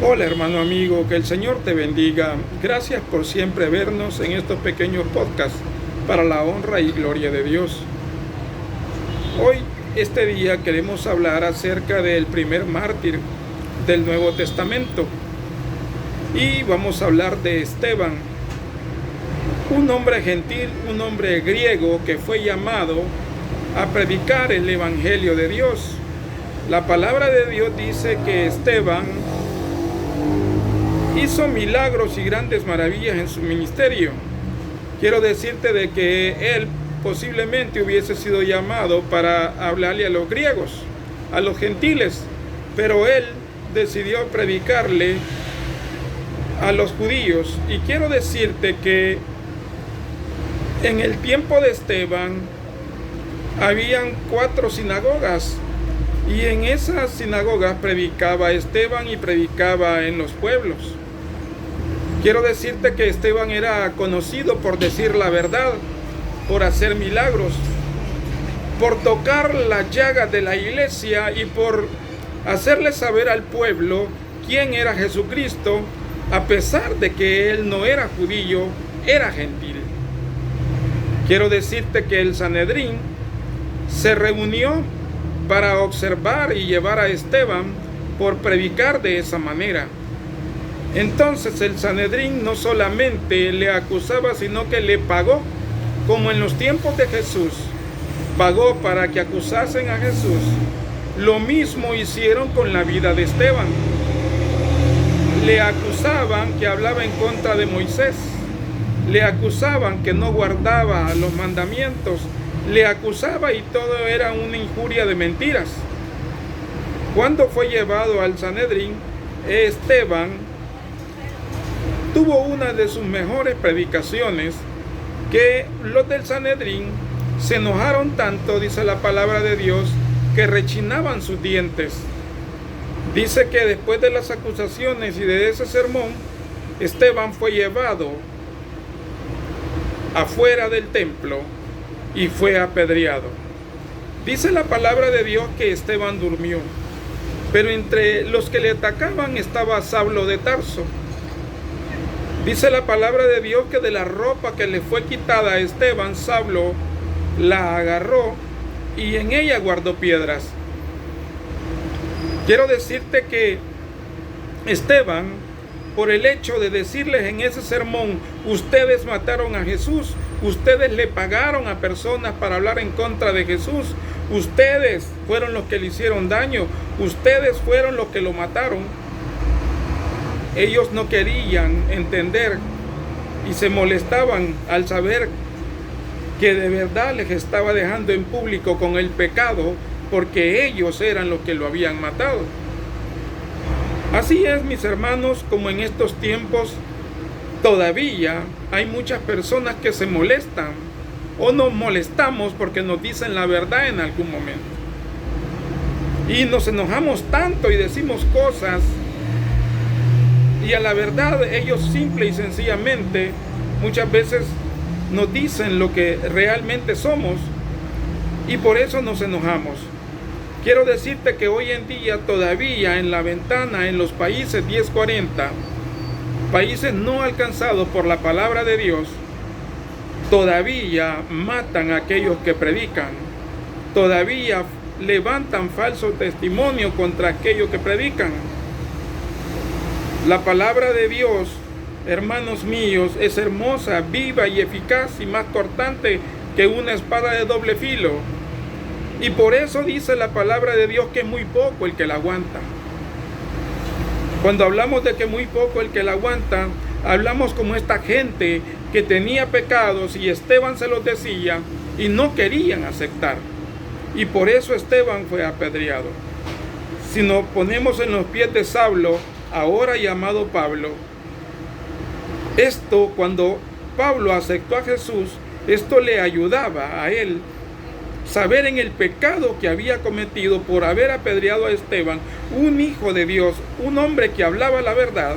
Hola hermano amigo, que el Señor te bendiga. Gracias por siempre vernos en estos pequeños podcasts para la honra y gloria de Dios. Hoy, este día, queremos hablar acerca del primer mártir del Nuevo Testamento. Y vamos a hablar de Esteban, un hombre gentil, un hombre griego que fue llamado a predicar el Evangelio de Dios. La palabra de Dios dice que Esteban hizo milagros y grandes maravillas en su ministerio. Quiero decirte de que él posiblemente hubiese sido llamado para hablarle a los griegos, a los gentiles, pero él decidió predicarle a los judíos. Y quiero decirte que en el tiempo de Esteban habían 4 sinagogas, y en esas sinagogas predicaba Esteban y predicaba en los pueblos. Quiero decirte que Esteban era conocido por decir la verdad, por hacer milagros, por tocar las llagas de la iglesia y por hacerle saber al pueblo quién era Jesucristo, a pesar de que él no era judío, era gentil. Quiero decirte que el Sanedrín se reunió para observar y llevar a Esteban por predicar de esa manera. Entonces el Sanedrín no solamente le acusaba, sino que le pagó, como en los tiempos de Jesús, pagó para que acusasen a Jesús. Lo mismo hicieron con la vida de Esteban. Le acusaban que hablaba en contra de Moisés, le acusaban que no guardaba los mandamientos, le acusaba, y todo era una injuria de mentiras. Cuando fue llevado al Sanedrín, Esteban tuvo una de sus mejores predicaciones, que los del Sanedrín se enojaron tanto, dice la palabra de Dios, que rechinaban sus dientes. Dice que después de las acusaciones y de ese sermón, Esteban fue llevado afuera del templo y fue apedreado. Dice la palabra de Dios que Esteban durmió, pero entre los que le atacaban estaba Saulo de Tarso. Dice la palabra de Dios que de la ropa que le fue quitada a Esteban, Saulo la agarró y en ella guardó piedras. Quiero decirte que Esteban, por el hecho de decirles en ese sermón: ustedes mataron a Jesús, ustedes le pagaron a personas para hablar en contra de Jesús, ustedes fueron los que le hicieron daño, ustedes fueron los que lo mataron. Ellos no querían entender y se molestaban al saber que de verdad les estaba dejando en público con el pecado, porque ellos eran los que lo habían matado. Así es, mis hermanos, como en estos tiempos todavía hay muchas personas que se molestan o nos molestamos porque nos dicen la verdad en algún momento. Y nos enojamos tanto y decimos cosas, y a la verdad ellos simple y sencillamente muchas veces nos dicen lo que realmente somos, y por eso nos enojamos. Quiero decirte que hoy en día todavía en la ventana, en los países 1040, países no alcanzados por la palabra de Dios, todavía matan a aquellos que predican, todavía levantan falso testimonio contra aquellos que predican. La palabra de Dios, hermanos míos, es hermosa, viva y eficaz, y más cortante que una espada de doble filo. Y por eso dice la palabra de Dios que es muy poco el que la aguanta. Cuando hablamos de que muy poco el que la aguanta, hablamos como esta gente que tenía pecados y Esteban se los decía y no querían aceptar. Y por eso Esteban fue apedreado. Si nos ponemos en los pies de Saulo, ahora llamado Pablo, esto, cuando Pablo aceptó a Jesús, esto le ayudaba a él saber en el pecado que había cometido por haber apedreado a Esteban, un hijo de Dios, un hombre que hablaba la verdad.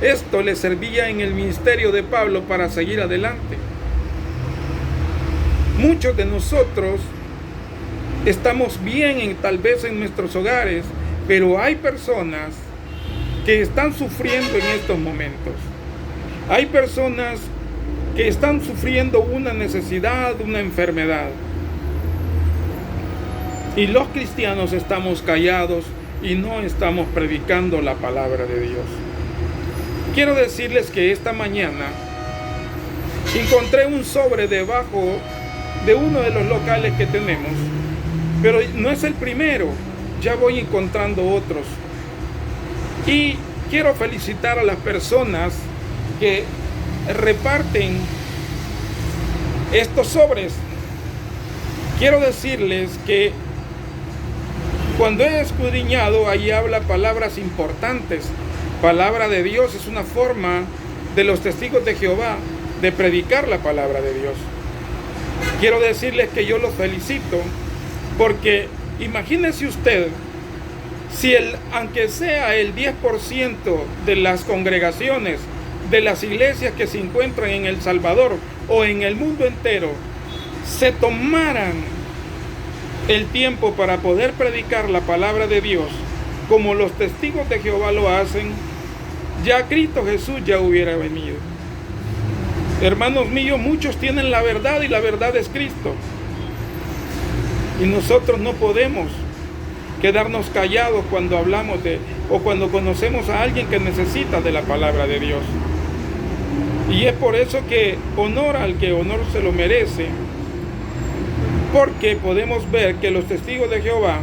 Esto le servía en el ministerio de Pablo para seguir adelante. Muchos de nosotros estamos bien tal vez en nuestros hogares, pero hay personas que están sufriendo en estos momentos. Hay personas que están sufriendo una necesidad, una enfermedad. Y los cristianos estamos callados y no estamos predicando la palabra de Dios. Quiero decirles que esta mañana encontré un sobre debajo de uno de los locales que tenemos, pero no es el primero, ya voy encontrando otros. Y quiero felicitar a las personas que reparten estos sobres. Quiero decirles que cuando he escudriñado, ahí habla palabras importantes. Palabra de Dios es una forma de los testigos de Jehová de predicar la palabra de Dios. Quiero decirles que yo los felicito, porque imagínese usted, si aunque sea el 10% de las congregaciones, de las iglesias que se encuentran en El Salvador o en el mundo entero, se tomaran el tiempo para poder predicar la palabra de Dios, como los testigos de Jehová lo hacen, ya Cristo Jesús ya hubiera venido. Hermanos míos, muchos tienen la verdad y la verdad es Cristo. Y nosotros no podemos quedarnos callados cuando hablamos o cuando conocemos a alguien que necesita de la palabra de Dios. Y es por eso que honor al que honor se lo merece, porque podemos ver que los testigos de Jehová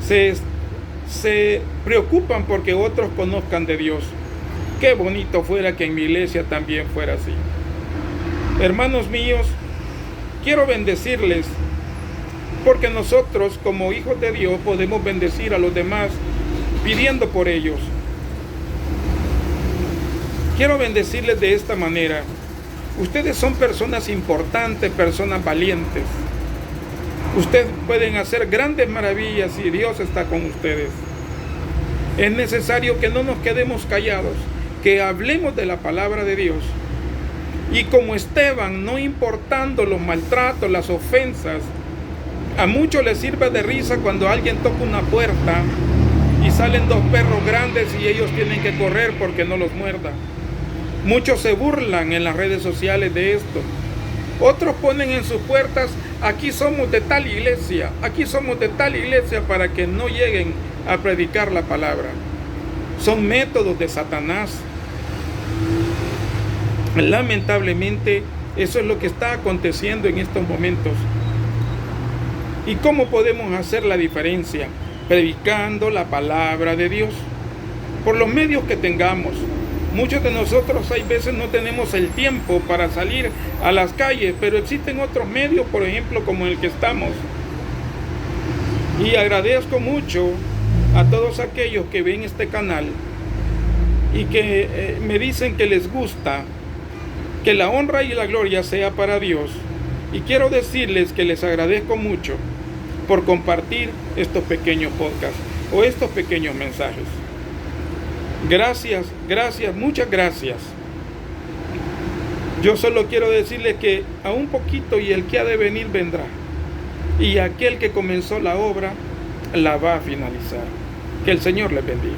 se preocupan porque otros conozcan de Dios. Qué bonito fuera que en mi iglesia también fuera así. Hermanos míos, quiero bendecirles, porque nosotros como hijos de Dios podemos bendecir a los demás pidiendo por ellos. Quiero bendecirles de esta manera. Ustedes son personas importantes, personas valientes. Ustedes pueden hacer grandes maravillas y Dios está con ustedes. Es necesario que no nos quedemos callados, que hablemos de la palabra de Dios. Y como Esteban, no importando los maltratos, las ofensas, a muchos les sirve de risa cuando alguien toca una puerta y salen dos perros grandes y ellos tienen que correr porque no los muerdan. Muchos se burlan en las redes sociales de esto. Otros ponen en sus puertas: aquí somos de tal iglesia, aquí somos de tal iglesia, para que no lleguen a predicar la palabra. Son métodos de Satanás. Lamentablemente, eso es lo que está aconteciendo en estos momentos. ¿Y cómo podemos hacer la diferencia? Predicando la palabra de Dios, por los medios que tengamos. Muchos de nosotros hay veces no tenemos el tiempo para salir a las calles, pero existen otros medios, por ejemplo, como el que estamos. Y agradezco mucho a todos aquellos que ven este canal y que me dicen que les gusta, que la honra y la gloria sea para Dios. Y quiero decirles que les agradezco mucho por compartir estos pequeños podcasts o estos pequeños mensajes. Gracias, gracias, muchas gracias. Yo solo quiero decirles que aún poquito y el que ha de venir vendrá. Y aquel que comenzó la obra la va a finalizar. Que el Señor les bendiga.